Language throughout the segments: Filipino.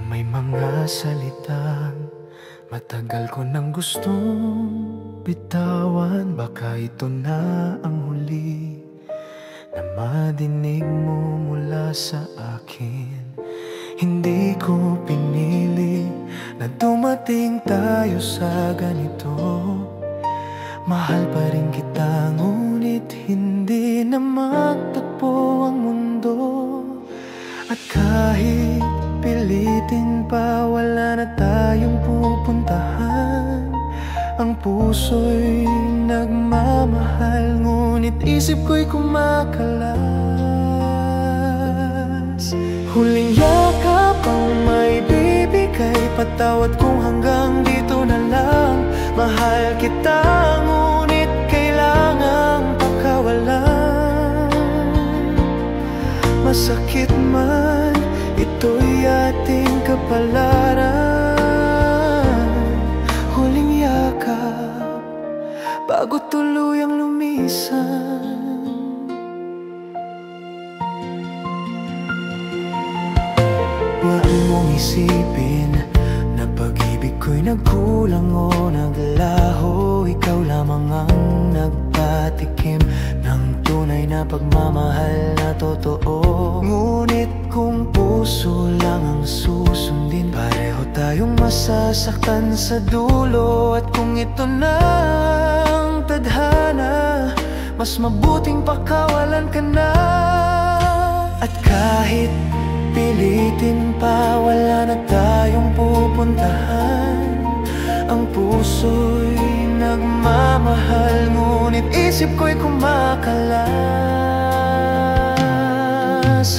May mga salitang matagal ko nang gustong bitawan. Baka ito na ang huli na madinig mo mula sa akin. Hindi ko pinili na dumating tayo sa ganito. Mahal pa rin kita, ngunit hindi na magtagpo ang mundo. At kahit pilitin pa, wala na tayong pupuntahan. Ang puso'y nagmamahal, ngunit isip ko'y kumakalas. Huling yakap ang may bibigay, patawad kung hanggang dito na lang. Mahal kita, ngunit kailangang pakawalan. Masakit man, ito'y ating kapalaran. Huling yakap bago tuluyang lumisan. Huwag mong isipin na pag-ibig ko'y nagkulang o naglaho. Ikaw lamang ang nagpatikim ng tunay na pagmamahal na totoo. Ngunit kung puso lang ang susundin, pareho tayong masasaktan sa dulo. At kung ito na ang tadhana, mas mabuting pakawalan ka na. At kahit pilitin pa, wala na tayong pupuntahan. Ang puso'y nagmamahal, ngunit isip ko'y kumakalas.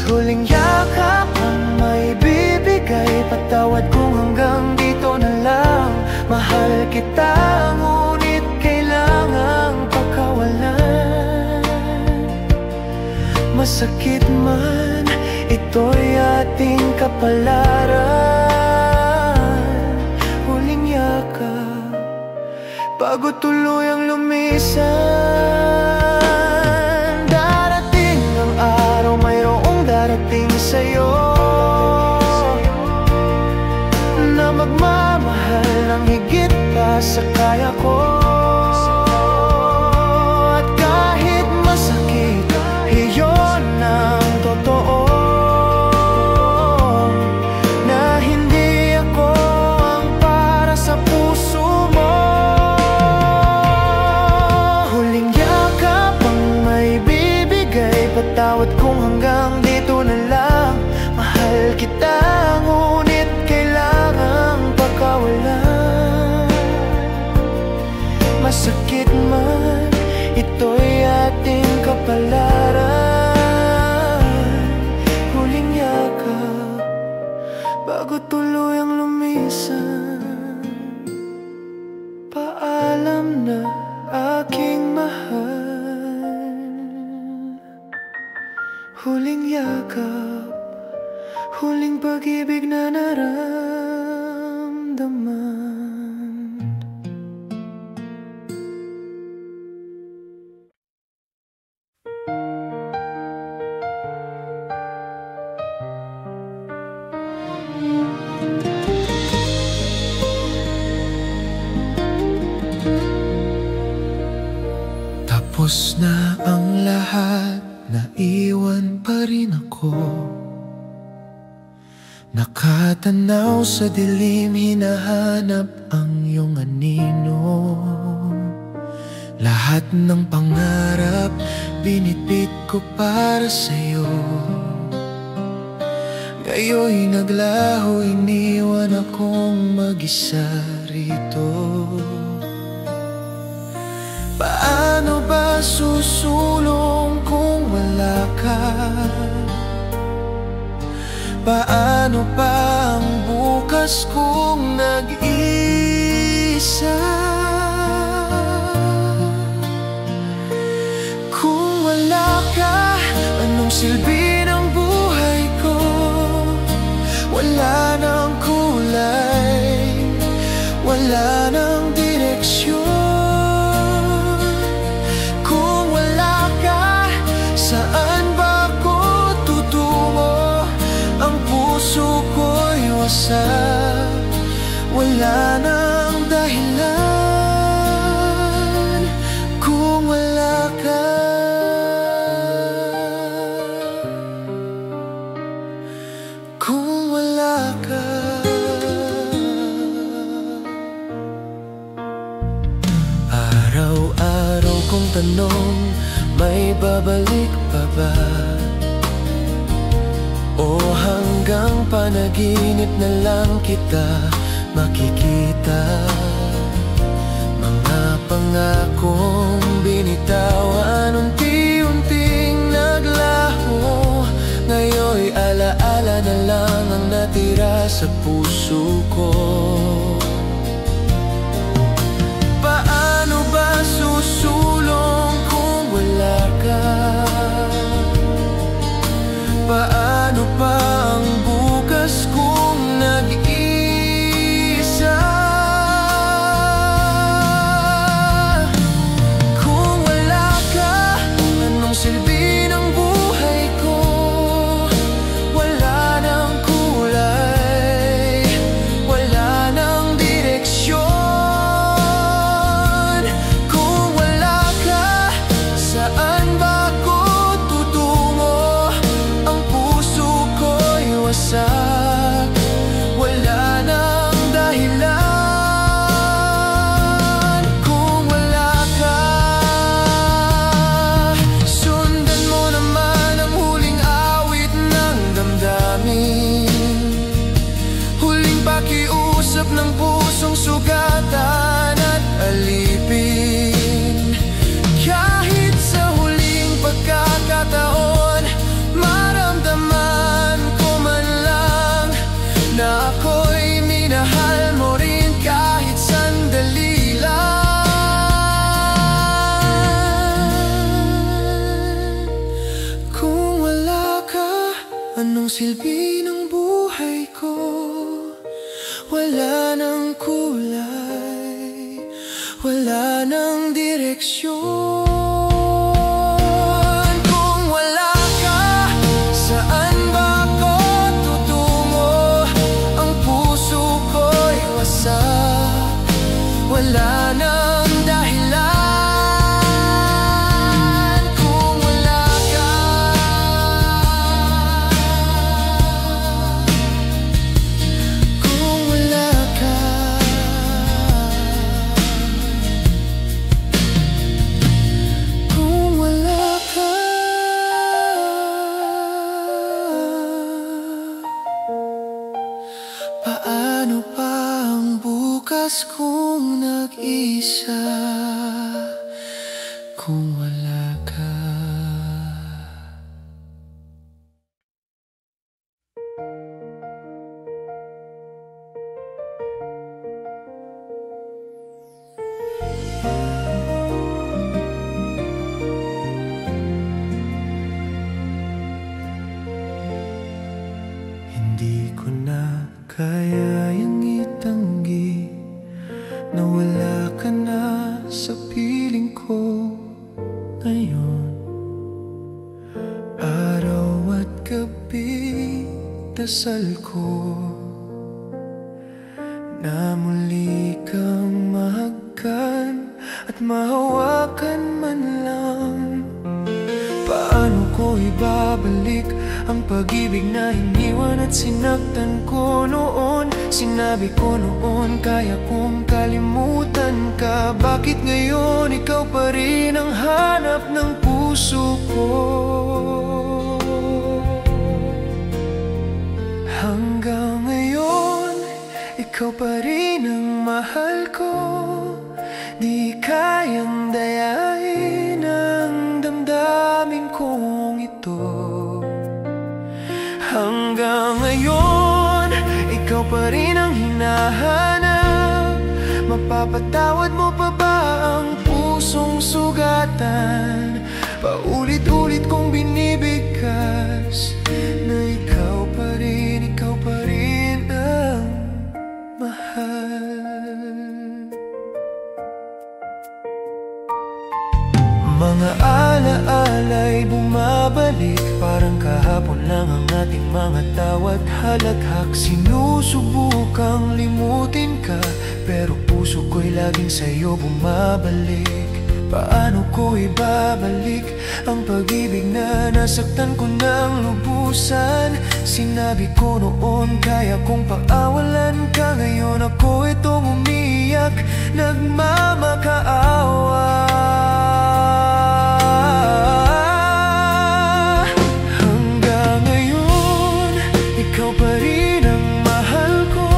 Huling yakap ang may bibigay, patawad kung hanggang dito na lang. Mahal kita, ngunit kailangang pakawalan. Masakit man, ito'y ating kapalaran. Huling yakap bago tuluyang lumisan. Darating ang araw, mayroong darating sa'yo na magmamahal ng higit pa sa kaya ko. At kahit masakit, iyon ang totoo. Patawad kung hanggang dito na lang. Mahal kita, ngunit kailangang pakawalan. Masakit man, ito'y ating kapalaran. Huling yakap bago tuluyang lumisan. Paalam na aking mahal. Huling yakap, huling pag-ibig na naramdaman. Tapos na ang lahat, naiwan pa rin ako. Nakatanaw sa dilim, hinahanap ang iyong anino. Lahat ng pangarap, binitbit ko para sa'yo. Ngayon'y naglaho, iniwan akong mag-isa rito. Paano ba susulong kung wala ka? Paano pa ang bukas kung nag-isa? Kung wala ka, anong silbi ng buhay ko? Wala nang kulay, wala nang direksyon. Saan ba ako tutungo? Ang puso ko'y wasak. Wala nang dahilan kung wala ka. Kung wala ka. Araw-araw kong tanong, may babalik pa ba? O hanggang panaginip na lang kita makikita? Mga pangakong binitawan unti-unting naglaho, ngayon'y alaala na lang ang natira sa puso ko. Paano ba susulong kung wala ka? Paano pa ang bukas kung nag-iisa? Kung wala ka, anong silbi ng buhay ko? Wala nang kulay, wala nang direksyon. Kung wala ka, saan ba ako tutungo? Ang puso ko'y wasak, wala nang dahilan. Kung wala ka, sundan mo naman ang huling awit ng damdamin, huling pakiusap ng pusong sugatan at alipin. Kahit sa huling pagkakataon, maramdaman ko man lang na ako'y minahal mo rin kahit sandali lang. Kung wala ka, anong silbi ng buhay ko? Wala nang kulay, wala nang direksyon. Kung wala ka, saan ba ako tutungo? Ang puso ko'y wasak, wala nang dahilan. Kung wala ka, kung wala ka, kung wala ka. Paano pa ang bukas kung nag-isa? Kung wala ka. Hindi ko na kayang itanggi na wala ka na sa piling ko ngayon. Araw at gabi dasal ko na muli kang mahagkan at mahawakan man lang. Paano ko ibabalik ang pag-ibig na iniwan at sinaktan ko noon? Sinabi ko noon kaya kong kalimutan ka. Bakit ngayon ikaw pa rin ang hanap ng puso ko? Hanggang ngayon ikaw pa rin ang mahal ko. Di kayang dayain ang damdamin kong ito. Hanggang ngayon, ikaw pa rin ang hinahanap. Mapapatawad mo pa ba ang pusong sugatan? Paulit-ulit kong binibigkas na ikaw pa rin ang mahal. Mga alaala'y bumabalik, parang kahapon lang lang ang ating mga tawat halakhak. Sinusubukang limutin ka, pero puso ko'y laging sa'yo bumabalik. Paano ko ibabalik ang pag-ibig na nasaktan ko ng lubusan? Sinabi ko noon kaya kong paawalan ka, ngayon ako itong umiyak, nagmamakaawa. Hanggang ngayon, ikaw pa rin ang mahal ko.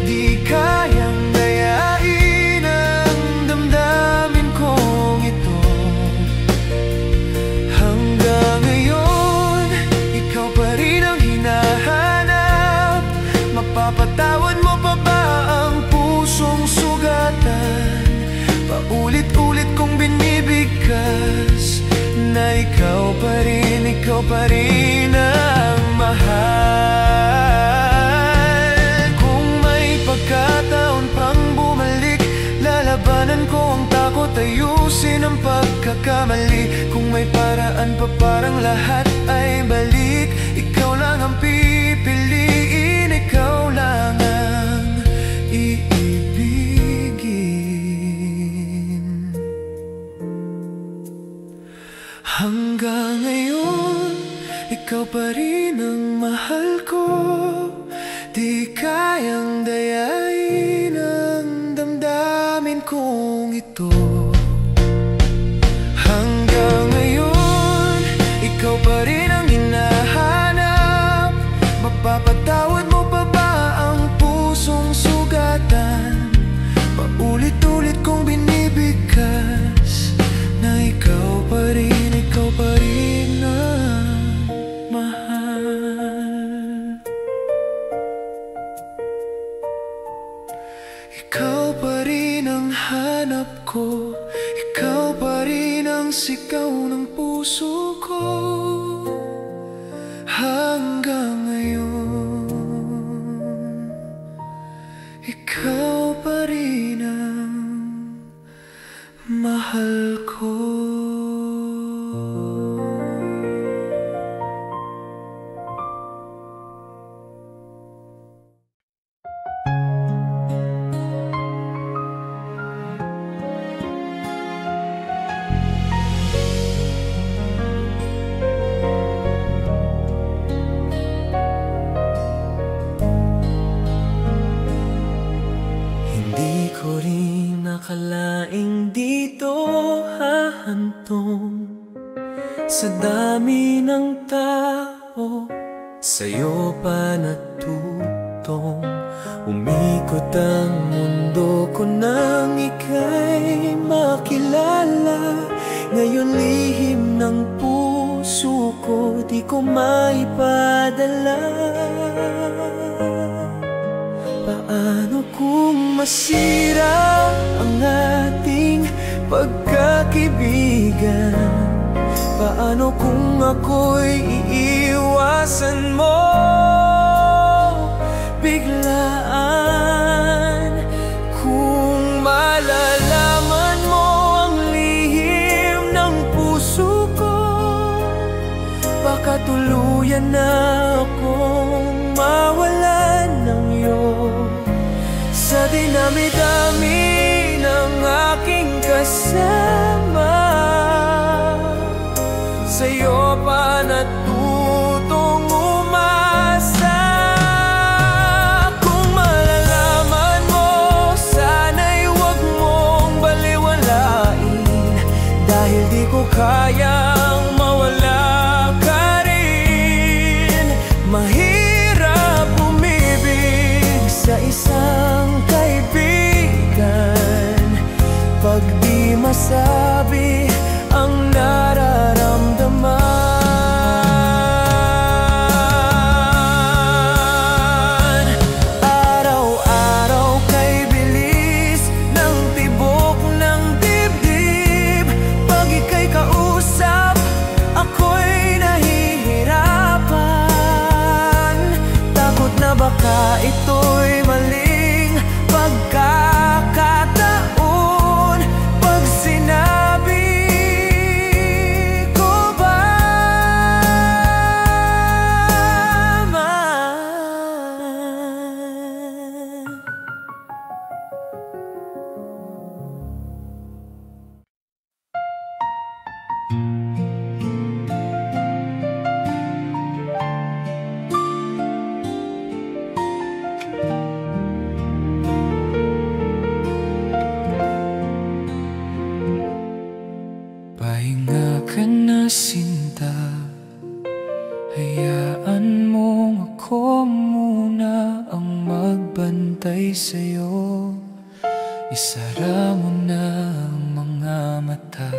Di kayang dayain ang damdamin kong ito. Hanggang ngayon, ikaw pa rin ang hinahanap. Mapapatawad mo pa ba ang pusong sugatan? Paulit-ulit kong binibigkas na ikaw pa rin ang mahal. Kung may pagkataon pang bumalik, lalabanan ko ang takot, ayusin ang pagkakamali. Kung may paraan pa parang lahat ay balik, ikaw lang ang pipiliin, ikaw lang ang iibigin. Hanggang ngayon, ikaw pa rin ang mahal ko. Di kayang dayain ang damdamin kong ito. Hanggang ngayon, ikaw pa rin ang hinahanap. Mapapatawad mo pa ba ang pusong sugatan? Paulit-ulit kong binibigkas na ikaw pa rin ang mahal. Ikaw pa rin ang hanap ko, ikaw pa rin ang sigaw ng puso ko. Hanggang ngayon, ikaw pa rin ang mahal ko. Hindi ko rin nakalaing dito hahantong. Sa dami ng tao, sa'yo pa natutong. Umikot ang mundo ko nang ika'y makilala. Ngayon lihim ng puso ko, di ko maipadala. Paano kung masira ang ating pagkakaibigan? Paano kung ako'y iiwasan mo biglaan? Kung malalaman mo ang lihim ng puso ko, baka tuluyan na akong mawalan ng iyong. Sa dinami-dami ng aking kasama, sa'yo pa natutong umasa. Kung malalaman mo, sana'y huwag mong baliwalain, dahil di ko kayang mawala ka rin. Mahirap umibig sa isang kaibigan bantay sa'yo. Isara mo na ang mga mata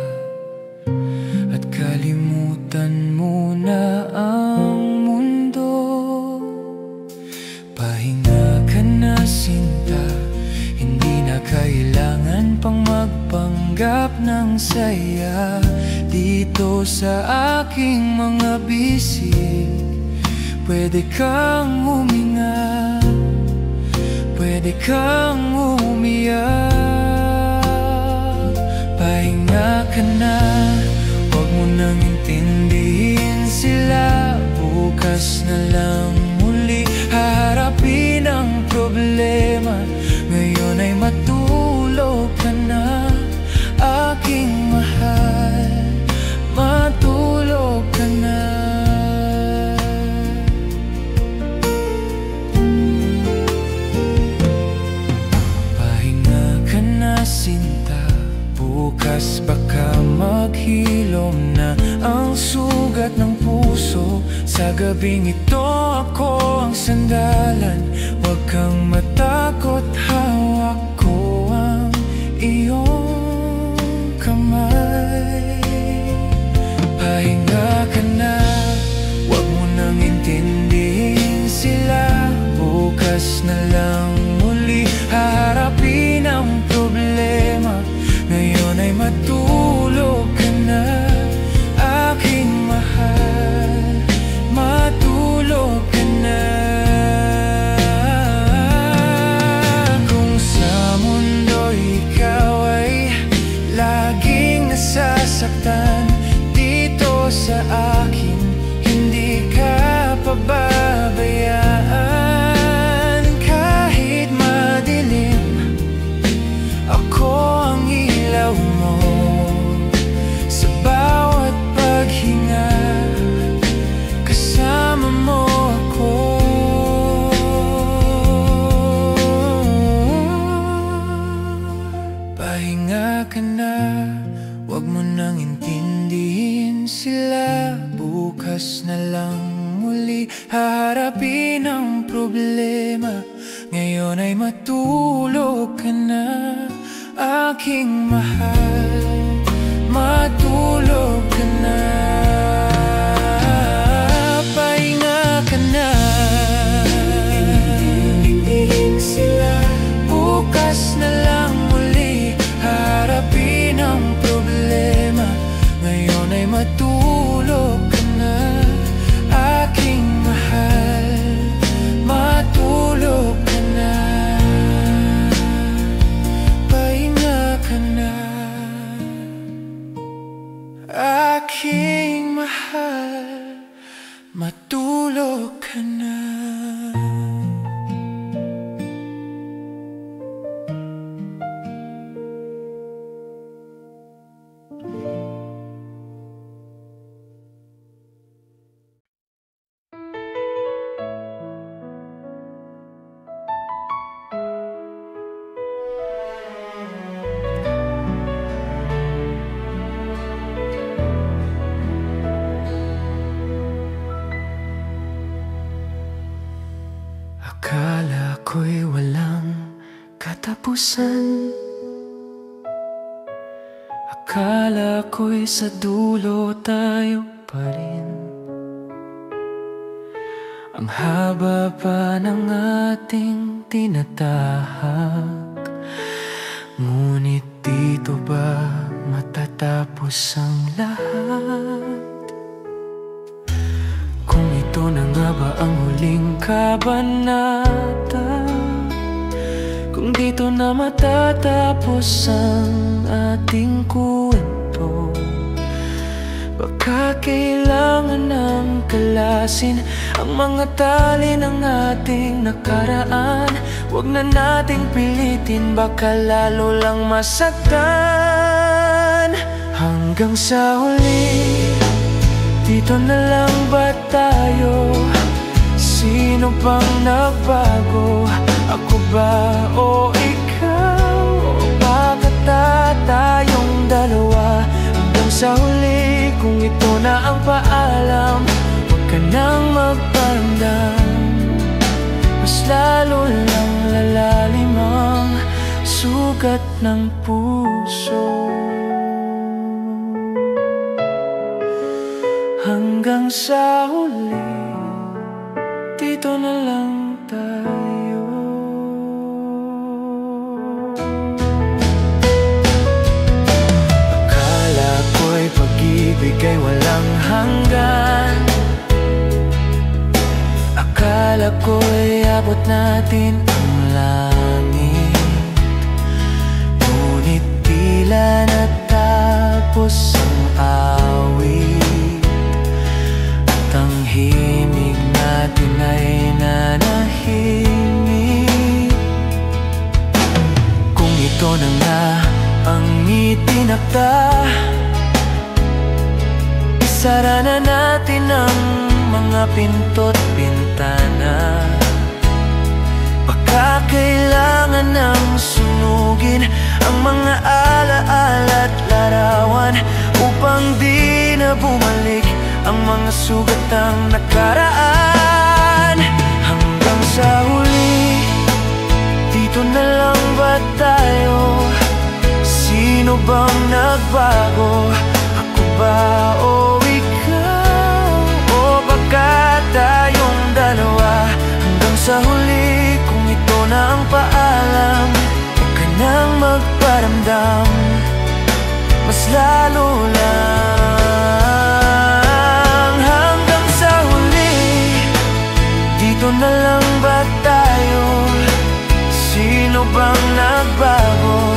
at kalimutan mo na ang mundo. Pahinga ka na sinta, hindi na kailangan pang magpanggap ng saya dito sa aking mga bisig. Pwede kang huminga, pwede kang umiyak. Pahinga ka na, huwag mo nang intindihin sila. Bukas na lang muli haharapin ang problema. Ngayon ay matulog ka na, aking mahal. Matulog ka na. Sinta, bukas baka maghilom na ang sugat ng puso. Sa gabing ito ako ang sandalan, huwag kang matakot, hawak ko ang iyong kamay. Pahinga ka na, huwag mo nang intindihin sila. Bukas na lang muli haharapin ang problema. Ngayon ay matulog ka na, aking mahal. Matulog ka na. Kung sa mundo ikaw ay laging nasasaktan, dito sa akin hindi ka pababayaan. Mo sa bawat paghinga, kasama mo ako. Pahinga ka na, huwag mo nang intindihin sila. Bukas na lang muli haharapin ang problema. Ngayon ay matulog ka na, aking mahal. Matulog ka na. Pahinga ka na, intindihin sila. Bukas na lang muli harapin ang problema. Ngayon ay matulog ka na, aking mahal. Matulog ka na. Aking mahal, matulog ka na. Akala ko'y walang katapusan, akala ko'y sa dulo tayo pa rin. Ang haba pa ng ating tinatahak, ngunit dito ba matatapos ang lahat? Kung ito na nga ba ang huling kabanata, kung dito na matatapos ang ating kwento, baka kailangan ng kalasin ang mga tali ng ating nakaraan. Huwag na nating pilitin, baka lalo lang masaktan. Hanggang sa huli, dito na lang ba tayo? Sino pang nagbago? Ako ba o ikaw? O bakit tayong dalawa? Hanggang sa huli, kung ito na ang paalam, huwag ka nang magparamdam, mas lalo lang lala. sugat ng puso. Hanggang sa huli, dito na lang tayo. Akala ko'y pag-ibig ay walang hanggan. Akala ko'y abot natin ang langit. Ngunit tila natapos ang awit, at ang himig natin ay nanahimik. Kung ito na nga ang itinakda, isara na natin ang mga pinto't bintana. Baka kailangan nang sunugin ang mga alaala't larawan upang di na bumalik ang mga sugat ng nakaraan. Hanggang sa huli, dito na lang ba tayo? Sino bang nagbago? Ako ba o ikaw? O baka tayong dalawa? Hanggang sa huli, kung ito na ang paalam, huwag ka nang magparamdam, mas lalo lang. Hanggang sa huli, dito na lang ba tayo? Sino bang nagbago?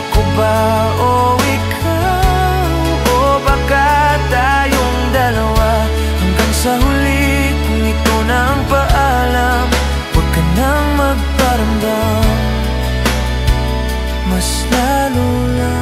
Ako ba o ikaw? O baka tayong dalawa? Hanggang sa huli, kung ito na ang paalam, huwag ka nang magparamdam, mas lalo lang.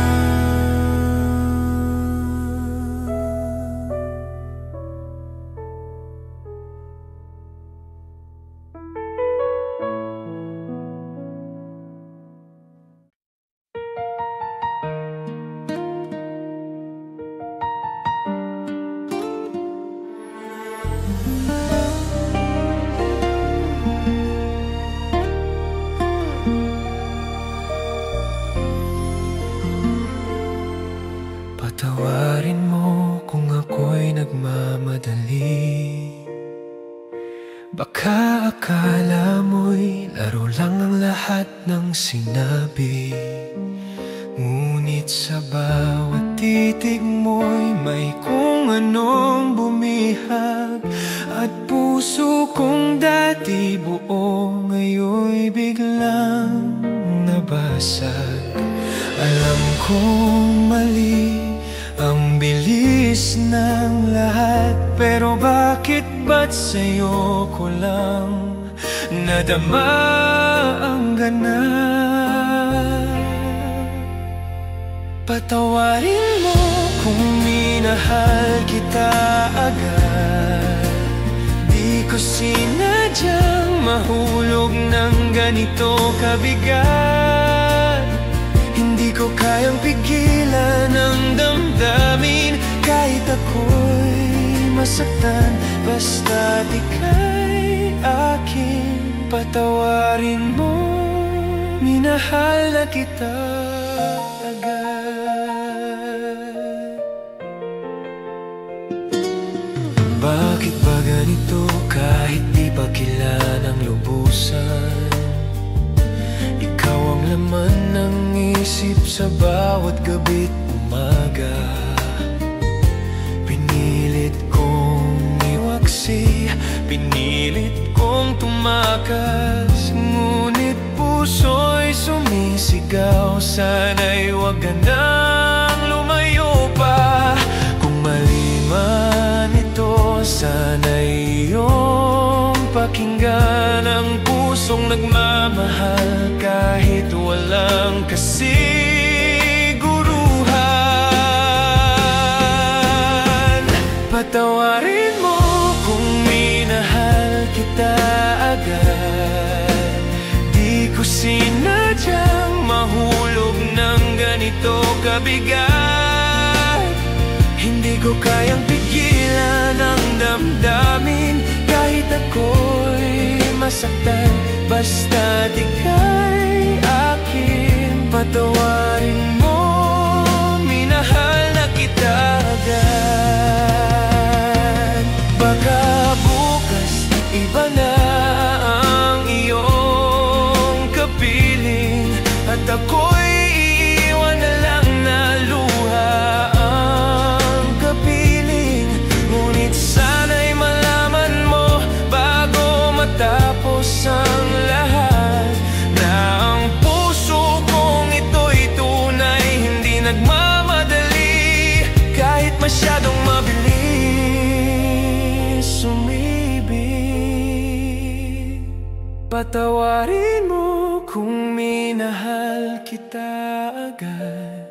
Patawarin mo kung ako'y nagmamadali. Baka akala mo'y laro lang ang lahat ng sinabi. Ngunit sa bawat titig mo'y may kung anong bumihag, at puso kong dati buo ngayon'y biglang nabasag. Alam kong mali ang bilis ng lahat, pero bakit ba't sa'yo ko lang nadama ang ganap? Patawarin mo kung minahal kita agad. Di ko sinadyang mahulog ng ganito kabigat. Hindi ko kayang pigilan ang damdamin, kahit ako'y masaktan, basta't ika'y akin. Patawarin mo, minahal na kita agad. Bakit ba ganito kahit di pa kilanang lubusan? Ikaw ang laman ng isip sa bawat gabi't umaga. Pinilit kong iwaksi, pinilit kong tumakas, ngunit puso'y sumisigaw, sana'y wag ka nang lumayo pa. Kung mali man ito, sana'y iyong pakinggan ang pusong nagmamahal kahit walang kasiguruhan. Patawarin mo kung minahal kita agad. Di ko sinadyang mahulog ng ganito kabigat. Hindi ko kayang pigilan ang damdamin, kahit ako'y masaktan, basta't ika'y akin. Patawarin mo, minahal na kita agad. Baka bukas iba na ang iyong kapiling, at ako'y iiwan na lang na luha ang kapiling. Ngunit sana'y malaman mo bago matapos ang lahat, na ang puso kong ito'y tunay, hindi nagmamadali kahit masyadong mabilis umibig. Patawarin mo kung minahal kita agad.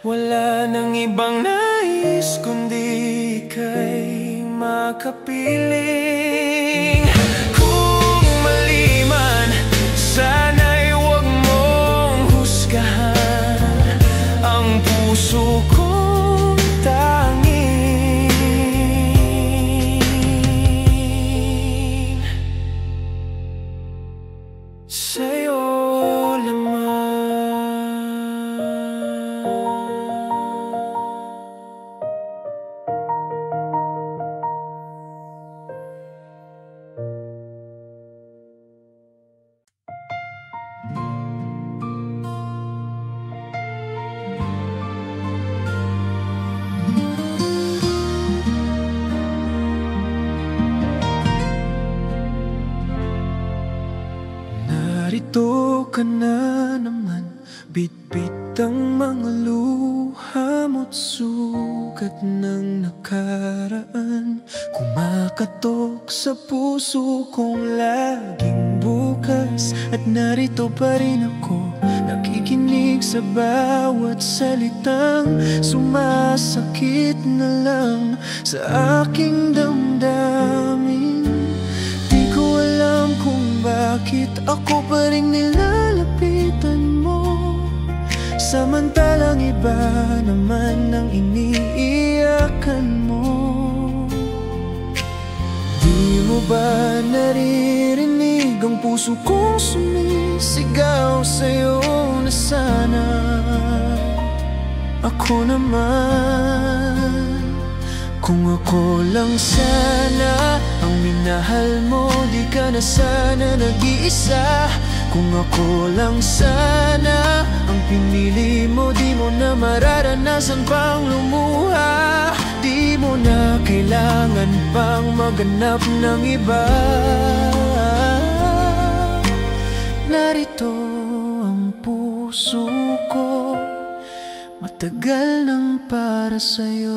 Wala nang ibang nais kundi ika'y makapiling. Kung mali man, sana'y huwag mong husgahan ang puso kong tanging sa'yo lamang. Narito ka na naman, bitbit ang mga luha mo't sugat ng nakaraan, kumakatok sa puso kong laging bukas. At narito pa rin ako, nakikinig sa bawat salitang sumasakit na lang sa aking damdamin. Di ko alam kung bakit ako pa rin nilalapitan mo, samantalang iba naman ang iniiyakan mo. Di mo ba naririnig ang puso kong sumisigaw sa'yo na sana ako naman? Kung ako lang sana ang minahal mo, di ka na sana nag-iisa. Kung ako lang sana ang pinili mo, di mo na mararanasan pang lumuha. Di mo na kailangan pang maghanap ng iba. Narito ang puso ko, matagal nang para sa'yo.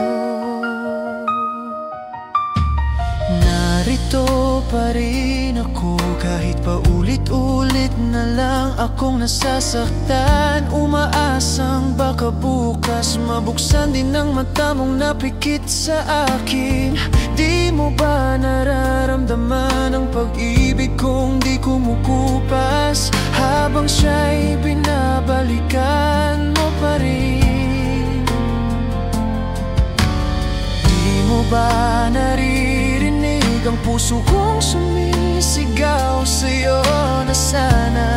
Narito pa rin ako, kahit paulit-ulit na lang akong nasasaktan. Umaasang baka bukas mabuksan din ang mata mong napikit sa akin. Di mo ba nararamdaman ang pag-ibig kong di kumukupas, habang siya'y binabalikan mo pa rin? Di mo ba naririnig ang puso kong sumisigaw sa'yo na sana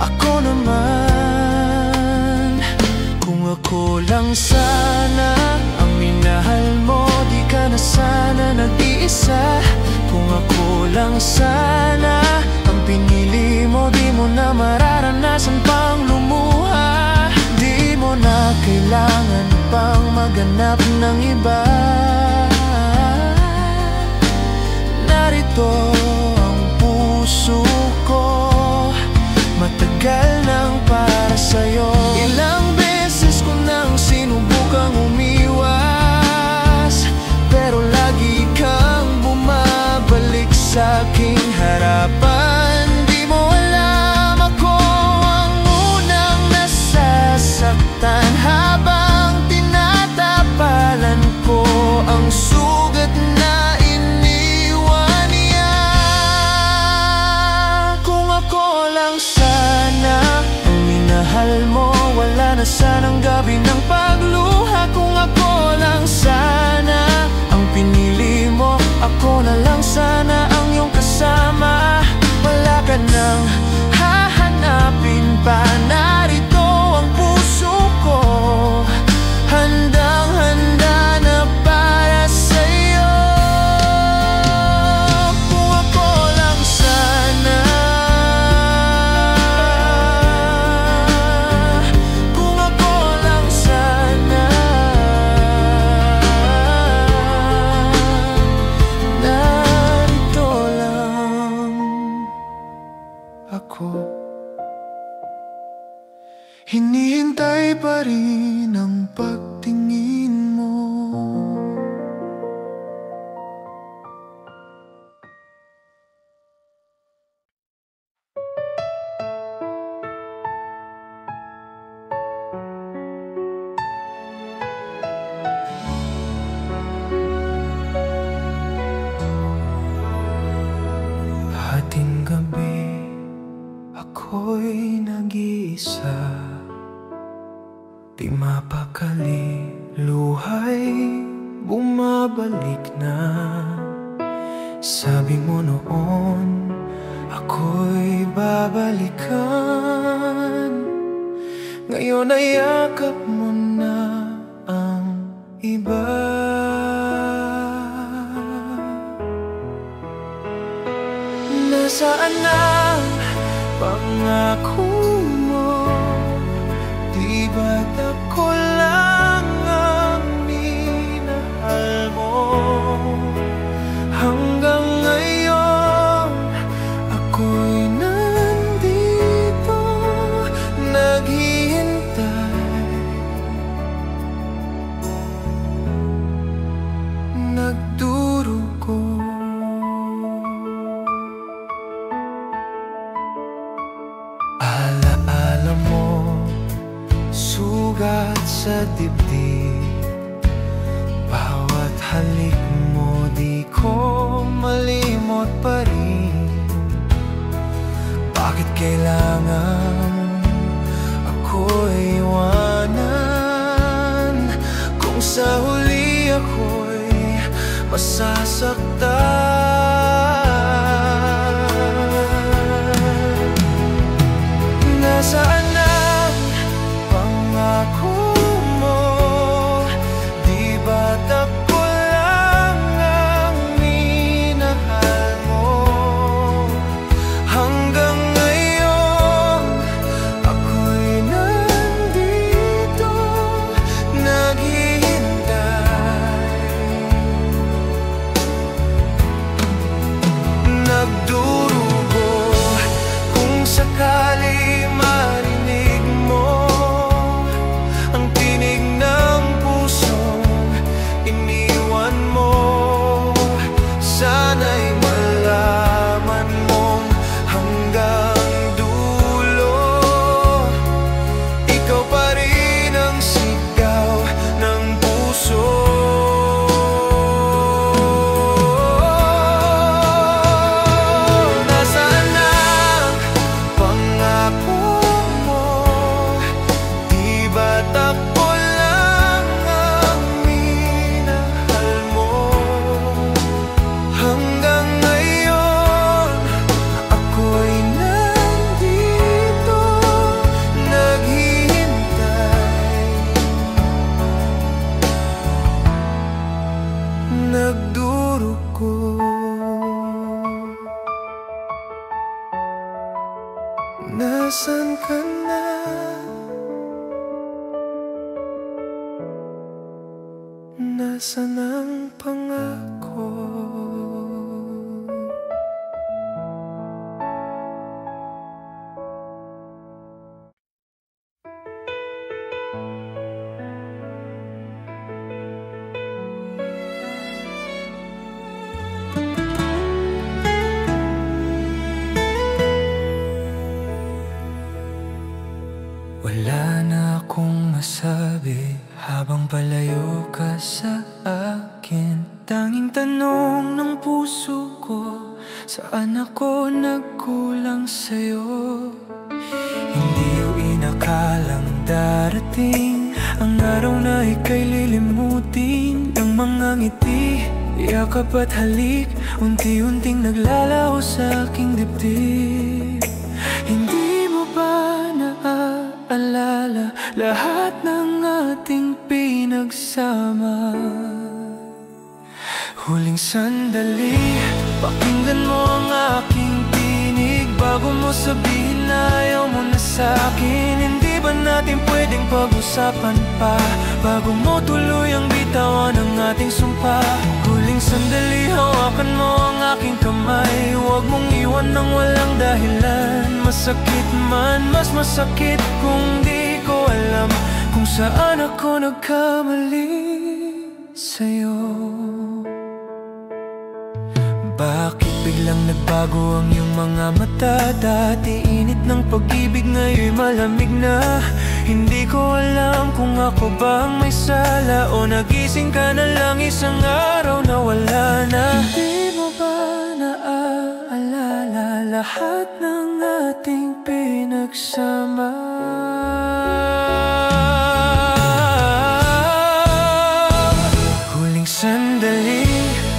ako naman? Kung ako lang sana ang minahal mo, di ka na sana nag-iisa. Kung ako lang sana ang pinili mo, di mo na mararanasan pang lumuha. Di mo na kailangan pang maghanap ng iba. Narito ang puso ko, matagal nang para sa'yo. Ilang beses ko nang sinubukang umiwas, pero lagi kang bumabalik sa aking harapan. Di mo alam ako ang unang nasasaktan, habang tinatapalan ko ang sugat na iniwan niya. Kung ako lang sana ang minahal mo, wala na sanang gabi ng pagluha. Kung ako lang sana ang pinili mo, ako na lang sana ang iyong kasama. Wala ka nang hahanapin pa ko. Hinihintay pa rin ang pagtingin mo. Hating gabi, ako'y nag-iisa. Di mapakali, luha'y bumabalik na. Sabi mo noon, ako'y babalikan. Ngayon ay yakap mo na ang iba. Nasaan na pangako mo? Di ba't ako lang ang minahal mo? Hanggang ngayon, ako'y nandito, naghihintay, nagdurugo. Alaala mo, sugat sa dibdib, bawat halik mo di ko malimot pa rin. Bakit kailangan ako'y iwanan kung sa huli ako'y masasaktan? Nasaan na pangako mo? Di ba't ako lang ang minahal mo? Hanggang ngayon, ako'y nandito, naghihintay, nagdurugo. Kung sakali marinig mo ang tinig ng pusong iniwan mo, sana'y malaman mong hanggang dulo ikaw pa rin ang sigaw ng puso. Nasaan na pangako mo? Di ba't ako lang ang minahal mo? Hanggang ngayon, ako'y nandito, naghihintay, nagdurugo. Nasaan ka na? Nasaan ang pangako? Wala na akong masabi habang palayo ka sa akin. Tanging tanong ng puso ko, saan ako nagkulang sa'yo? Hindi ko inakalang darating ang araw na ika'y lilimutin ng mga ngiti, yakap at halik, unti-unting naglalaho sa aking dibdib. Hindi mo ba naaalala lahat ng ating pinagsama? Huling sandali, pakinggan mo ang aking tinig bago mo sabihin na ayaw mo na sa'kin. Hindi ba natin pwedeng pag-usapan pa bago mo tuluyang bitawan ang ating sumpa? Huling sandali, hawakan mo ang aking kamay, huwag mong iwan ng walang dahilan. masakit man, mas masakit kung di ko alam kung saan ako nagkamali sa'yo. Bakit biglang nagbago ang iyong mga mata? Dati init ng pag-ibig, ngayon'y malamig na. Hindi ko alam kung ako bang may sala o nagising ka na lang isang araw na wala na. Hindi mo ba naaalala lahat ng ating pinagsama? Huling sandali,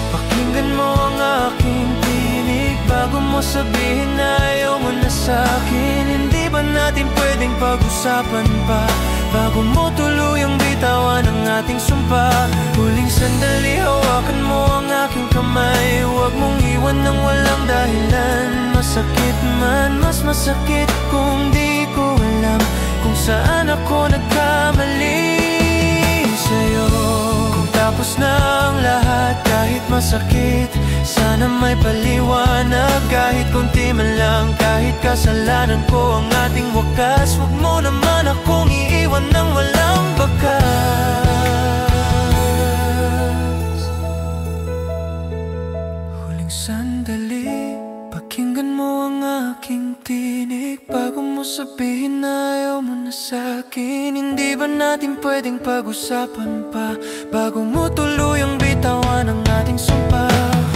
pakinggan mo ang aking tinig bago mo sabihin na ayaw mo na sa'kin. Hindi ba natin pwedeng pag-usapan pa bago mo tuluyang bitawan ang ating sumpa? Huling sandali, hawakan mo ang aking kamay, huwag mong iwan ng walang dahilan. Masakit man, mas masakit kung di ko alam kung saan ako nagkamali sa'yo. Kung tapos na ang lahat, kahit masakit, sana may paliwanag. Kahit konti man lang, kahit kasalanan ko ang ating wakas, huwag mo naman akong iiwan ng walang bakas. Huling sandali, pakinggan mo ang aking tinig bago mo sabihin na ayaw mo na sa'kin. Hindi ba natin pwedeng pag-usapan pa bago mo tuluyang bitawan ang ating sumpa?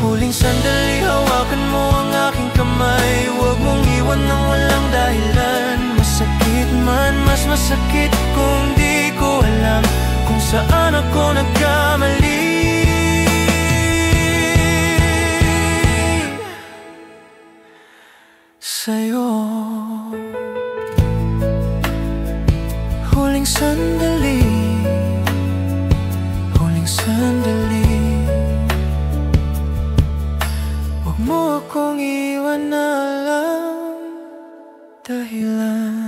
Huling sandali, hawakan mo ang aking kamay, huwag mong iwan ng walang dahilan. Masakit man, mas masakit kung di ko alam kung saan ako nagkamali sa'yo. Huling sandali, huling sandali, huwag mo akong iwan na lang dahilan.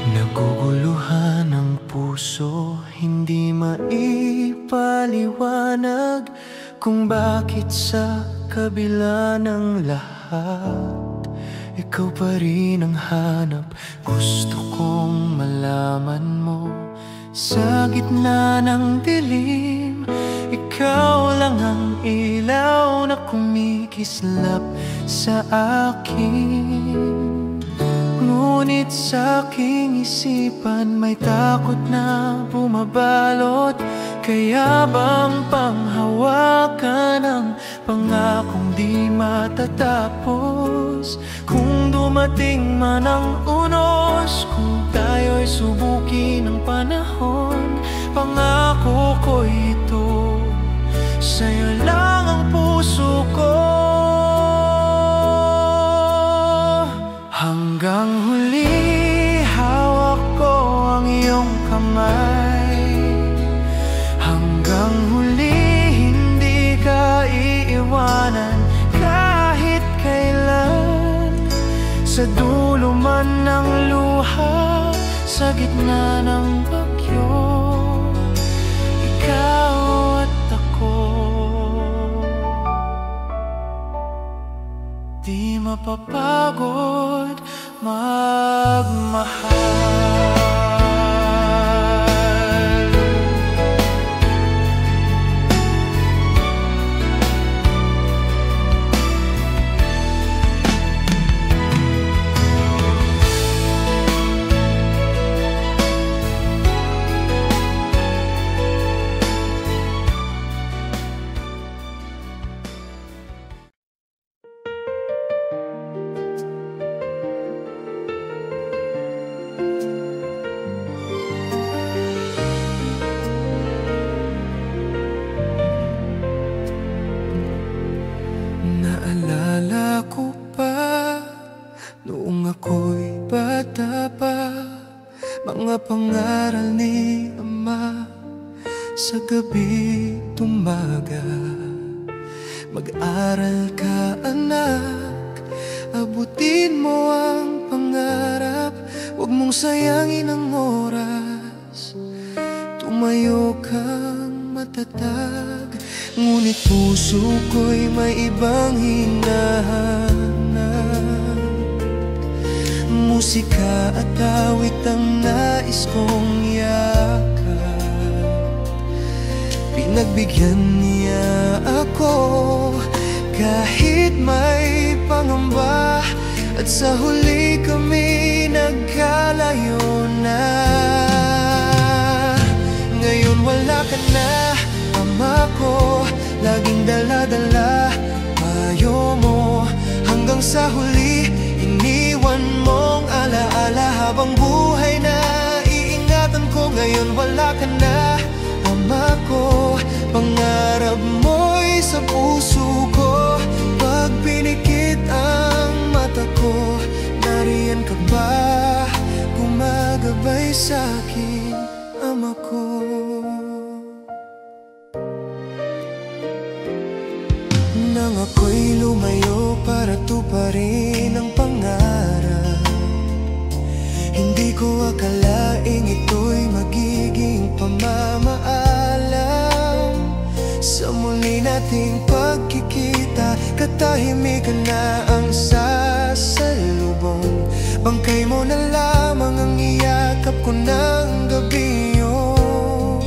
Naguguluhan ang puso, hindi maipaliwanag kung bakit sa kabila ng lahat ikaw pa rin ang hanap. Gusto kong malaman mo, sa gitna ng dilim, ikaw lang ang ilaw na kumikislap sa akin. Ngunit sa aking isipan may takot na bumabalot. Kaya bang panghawakan ang pangakong di matatapos? Kung dumating man ang unos, kung tayo'y subukin ng panahon, pangako ko ito, sa'yo lang ang puso ko. Hanggang huli, hawak ko ang iyong kamay. Hanggang huli, hindi ka iiwanan kahit kailan. Sa dulo man ng luha, sa gitna ng bagyo, ikaw at ako, di mapapagod magmahal. Naalala ko pa noong ako'y bata pa, mga pangaral ni Ama sa gabi tumaga. Mag-aral ka anak, abutin mo ang pangarap. Huwag mong sayangin ang oras, tumayo kang matatag. Ngunit puso ko'y may ibang hinahanap. Musika at awit ang nais kong yakap. Pinagbigyan niya ako kahit may pangamba, at sa huli kami nagkalayo na. Ngayon wala ka na, ama ko, laging dala-dala payo mo. Hanggang sa huli, iniwan mong alaala habang buhay na iingatan ko. Ngayon wala ka na, ama ko, pangarap mo'y sa puso ko. Pag pinikit ang mata ko, nariyan ka ba? Gumagabay sa'kin, ama ko. Nang ako'y lumayo para tuparin ang pangarap, hindi ko akalaing ito'y magiging pamamaalam. Sa muli nating pagkikita, katahimikan na ang sasalubong. Bangkay mo na lamang ang iyakap ko ng gabi yun.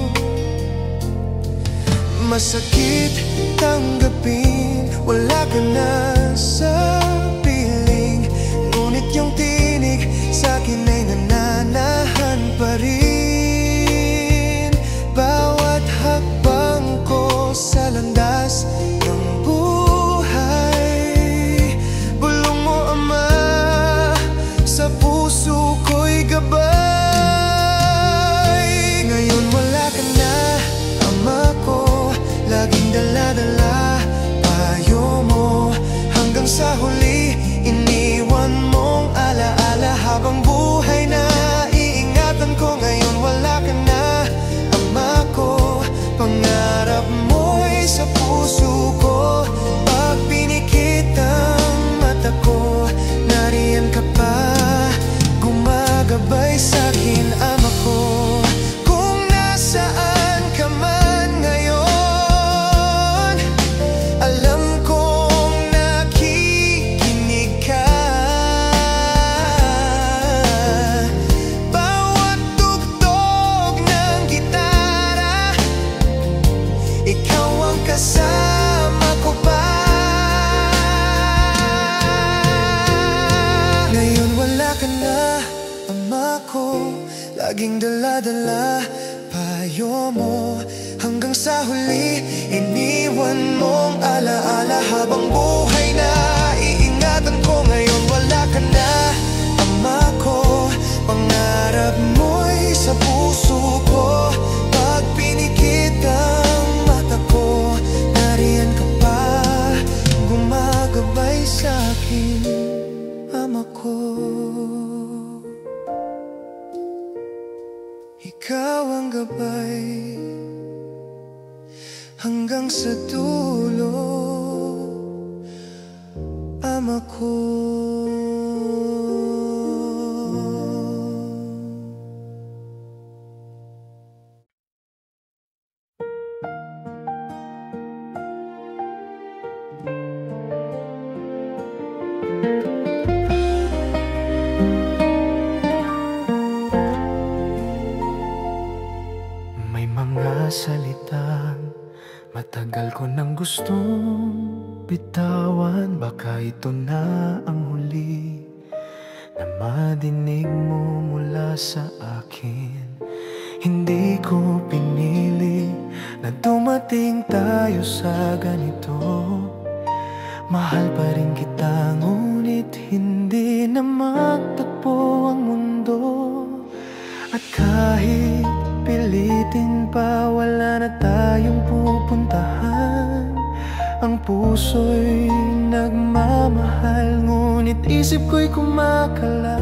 Masakit tanggapin, wala ka na sa piling. Ngunit yung tinig sa'kin ay nananahan pa rin. Bawat hakbang ko sa landas ng buhay, bulong mo ama, sa puso ko'y gabay. Ngayon wala ka na, ama ko, laging dala-dala payo mo. Hanggang sa huli, iniwan mong alaala habang buhay na iingatan ko. Ngayon wala ka na, ama ko, pangarap mo'y sa puso ko. Pag pinikit ang mata ko, nariyan ka pa, gumagabay sa'kin, ama ko. Kung nasaan ka man ngayon, alam kong nakikinig ka. Bawat tugtog ng gitara, ikaw ang kasama ko pa. Ngayon wala ka na, ama ko, laging dala-dala payo mo. Hanggang sa huli, iniwan mong alaala habang buhay na iingatan ko. Ngayon wala ka na, ama ko, pangarap mo'y sa puso ko. Pag pinikit ang mata ko, nariyan ka pa, gumagabay sa'kin, ama ko. Ikaw ang gabay hanggang sa dulo, ama ko. May mga salitang matagal ko nang gustong bitawan. Baka ito na ang huli na madinig mo mula sa akin. Hindi ko pinili na dumating tayo sa ganito. Mahal pa rin kita, ngunit hindi na magtagpo ang mundo. At kahit pilitin pa, wala na tayong pupuntahan. Ang puso'y nagmamahal, ngunit isip ko'y kumakalas.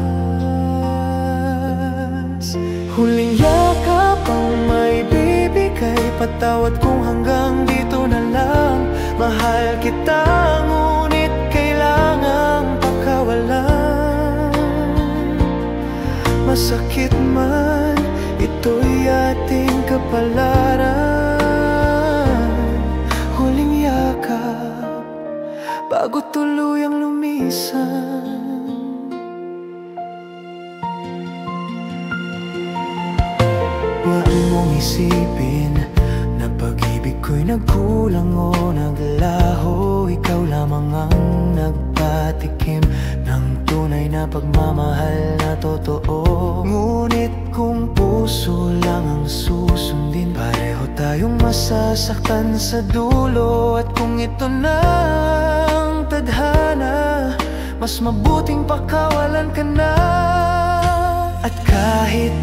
Huling yakap ang may bibigay, patawad kung hanggang dito na lang. Mahal kita, ngunit kailangang pakawalan. Masakit man, ito'y ating kapalaran. Huling yakap bago tuluyang lumisan. Huwag mong isipin na pag-ibig ko'y nagkulang o naglaho. Ikaw lamang ang nagpatikim ng tunay na pagmamahal na totoo. Ngunit kung puso lang ang susundin, pareho tayong masasaktan sa dulo. At kung ito na ang tadhana, mas mabuting pakawalan ka na. At kahit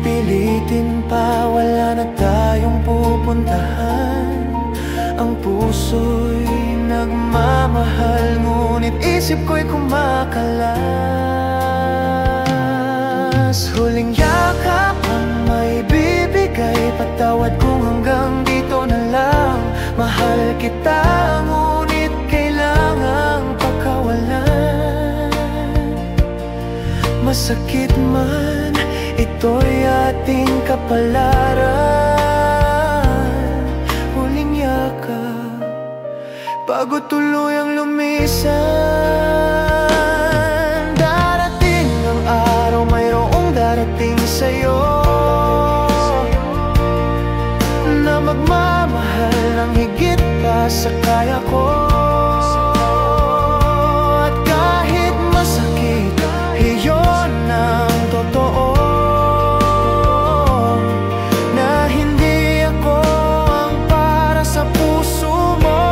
pilitin pa, wala na tayong pupuntahan. Ang puso'y nagmamahal, ngunit isip ko'y kumakalas. Huling yakap ang may bibigay, patawad kung hanggang dito na lang. Mahal kita, ngunit kailangang pakawalan. Masakit man, ito'y ating kapalaran. Huling yakap bago tuluyang lumisan. Darating ang araw, mayroong darating sa'yo na magmamahal ng higit pa sa kaya ko. At kahit masakit, iyon ang totoo, na hindi ako ang para sa puso mo.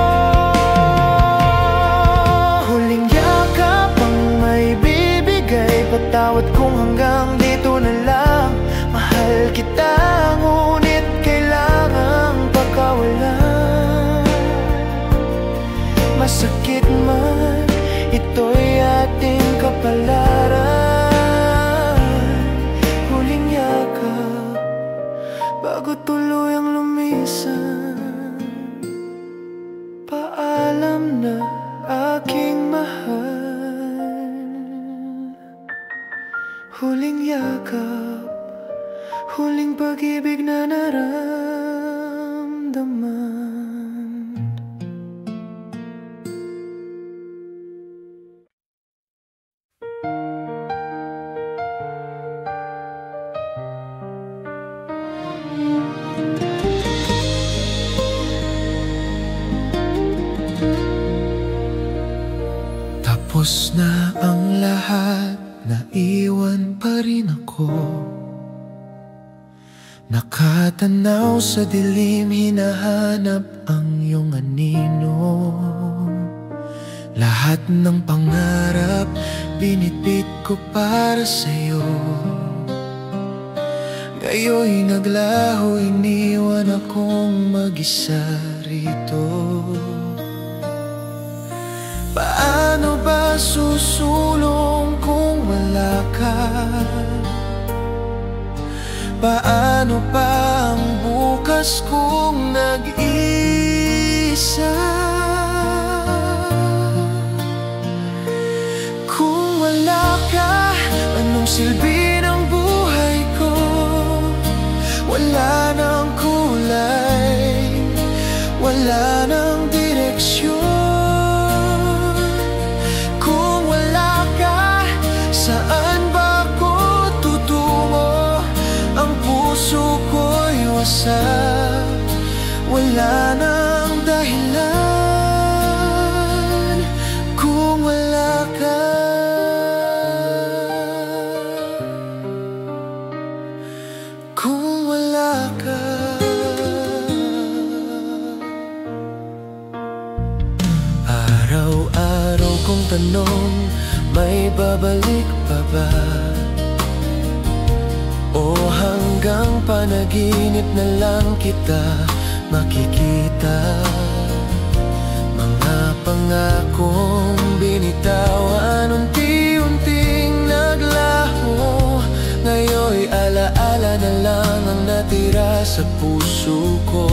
Huling yakap ang may bibigay, patawad kung hanggang dito na lang. Mahal kita, ngunit kailangang pakawalan. Masakit man, ito'y ating kapalaran. Huling yakap bago tuluyang lumisan. Paalam na aking mahal. Huling yakap, huling pag-ibig na naramdaman. Tapos na ang lahat, naiwan pa rin ako. Nakatanaw sa dilim, hinahanap ang iyong anino. Lahat ng pangarap, binitbit ko para sa'yo. Ngayon'y naglaho, iniwan akong mag-isa rito. Paano ba susulong kung wala ka? Paano pa ang bukas kung nag-iisa? Kung wala ka, anong silbi ng buhay ko? Wala nang kulay, wala nang direksyon. Saan ba ako tutungo? Ang puso ko'y wasak, wala nang dahilan kung wala ka. Kung wala ka. Araw-araw kong tanong, may babalik pa ba? O hanggang panaginip na lang kita makikita? Mga pangakong binitawan, unti-unting naglaho. Ngayon'y alaala na lang ang natira sa puso ko.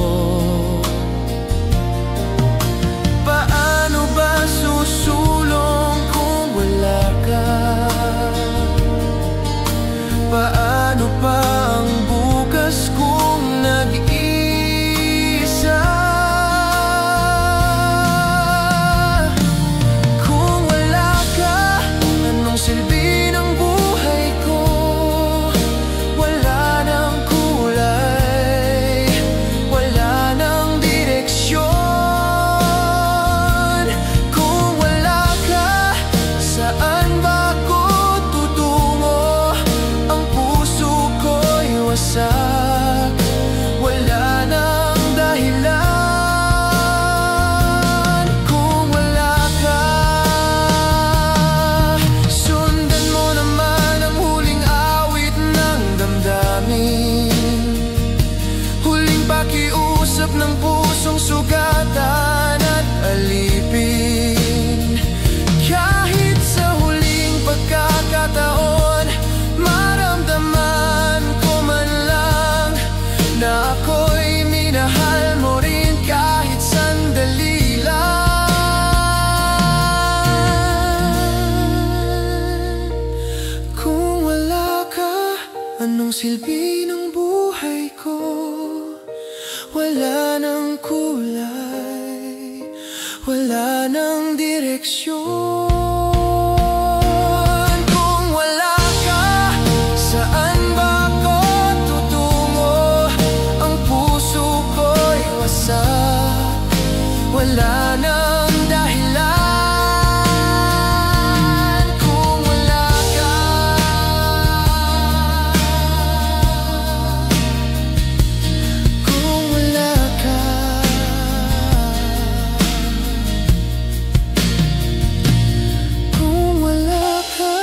silbi ng buhay ko. Wala nang kulay, wala nang direksyon. Kung wala ka, saan ba ako tutungo? Ang puso ko'y wasak, wala nang dahilan. Kung wala ka, kung wala ka, kung wala ka,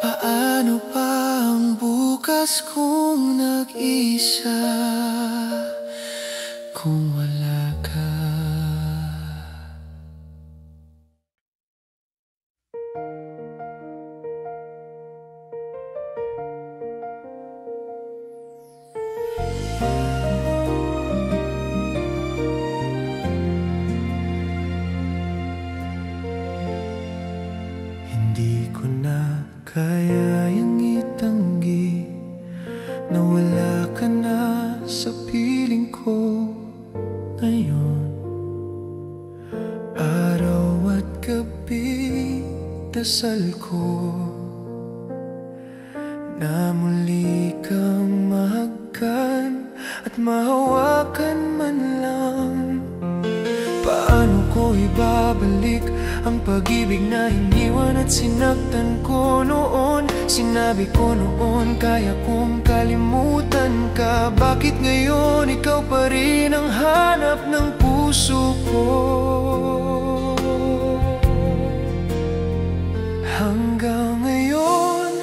paano pa ang bukas kung nag-isa? Kung wala ka. Hindi ko na kayang itanggi na wala ka na sa piling ko ngayon. Araw at gabi dasal ko na muli kang mahagkan at mahawakan man lang. Paano ko ibabalik ang pag-ibig na iniwan at sinaktan ko noon? Sinabi ko noon kaya kong kalimutan ka. Bakit ngayon ikaw pa rin ang hanap ng puso ko? Hanggang ngayon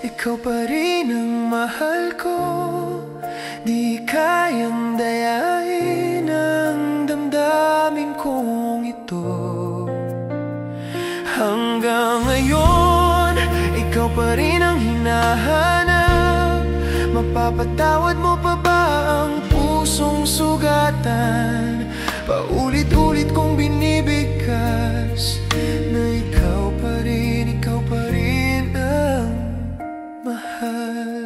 ikaw pa rin ang mahal ko. Di kayang dayain ang damdamin kong ito. Hanggang ngayon ikaw pa rin ang hinahanap. Mapapatawad mo pa ba ang pusong sugatan? Paulit-ulit kong binibigkas na ikaw pa rin ang mahal.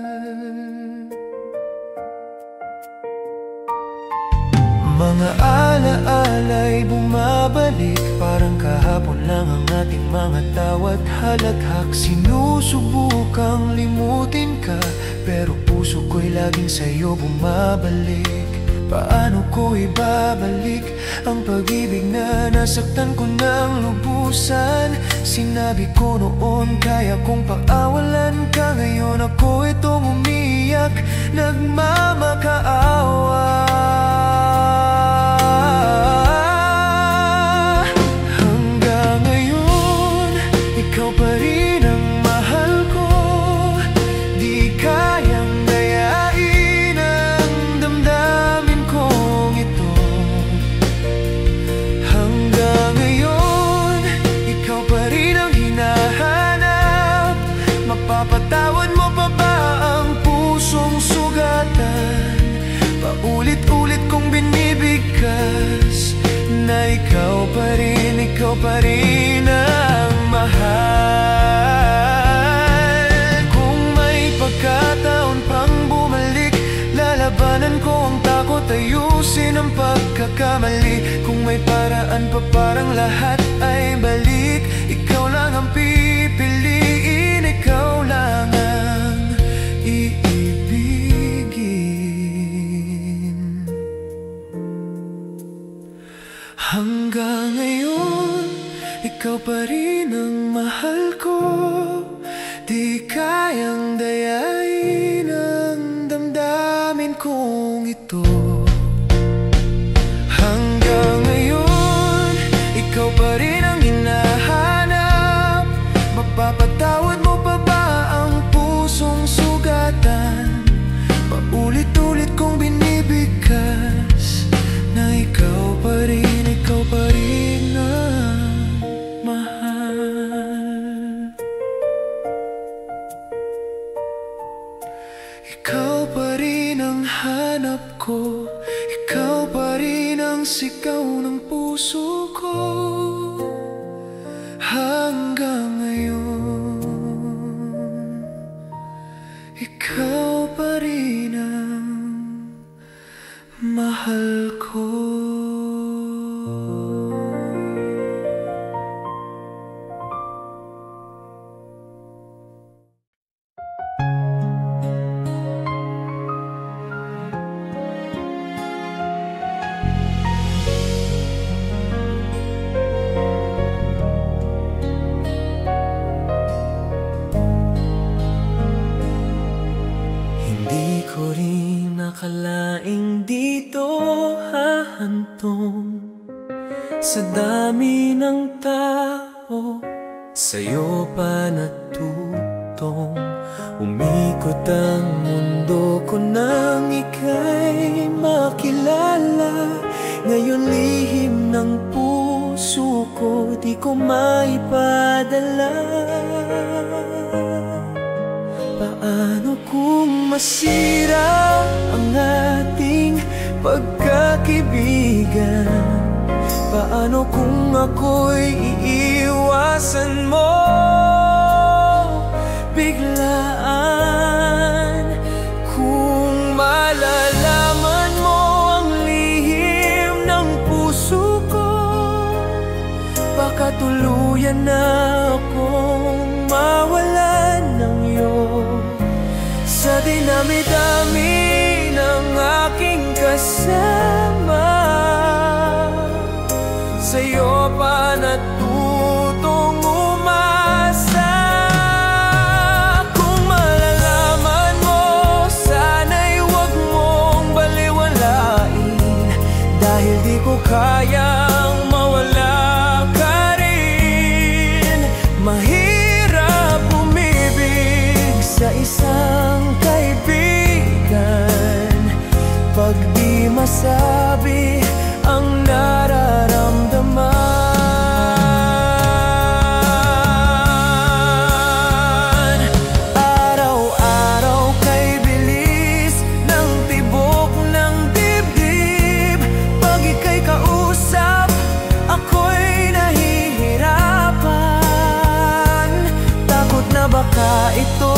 Mga alaala'y bumabalik, parang kahapon lang ang ating mga tawat halakhak. Sinusubukang limutin ka, pero puso ko'y laging sa'yo bumabalik. Paano ko ibabalik ang pag-ibig na nasaktan ko ng lubusan? Sinabi ko noon kaya kong paawalan ka. Ngayon ako itong umiyak, nagmamakaawa. Hanggang ngayon ikaw pa rin ang mahal ko. Di kayang dayain ang damdamin kong ito. Hanggang ngayon ikaw pa rin ang hinahanap. Mapapatawad mo pa ba ang pusong sugatan? Paulit-ulit kong binibigkas na ikaw pa rin ang mahal. Kung may pagkataon pang bumalik, lalabanan ko ang takot, ayusin ang pagkakamali. Kung may paraan pa parang lahat ay balik, ikaw lang ang pipiliin, ikaw lang ang iibigin. Hanggang ngayon ikaw pa rin ang mahal ko. Di kayang dayain ang damdamin kong ito. Hanggang ngayon ikaw pa rin ang hinahanap. Mapapatawad mo pa ba ang pusong sugatan? Paulit-ulit kong binibigkas na ikaw pa rin ang mahal. Ikaw pa rin ang hanap ko. Ikaw pa rin ang sigaw ng puso ko. Hanggang mahal ko. Hindi ko rin nakalaing dito hahantong sa dami ng tao. Sa'yo pa natutong umikot ang mundo ko nang ika'y makilala. Ngayon lihim ng puso ko di ko maipadala. Paano kung masira ang ating pagkakaibigan? Paano kung ako'y iiwasan mo biglaan? Kung malalaman mo ang lihim ng puso ko, baka tuluyan na akong mawalan ng iyong sa dinami-dami ng aking kasama. Sa'yo pa natutong umasa. Kung malalaman mo, sana'y huwag mong baliwalain, dahil di ko kayang mawala ka rin. Mahirap umibig sa isang kaibigan pag di masabi ang nararamdaman. Araw-araw kay bilis ng tibok ng dibdib. Pag ika'y kausap, ako'y nahihirapan. Takot na baka ito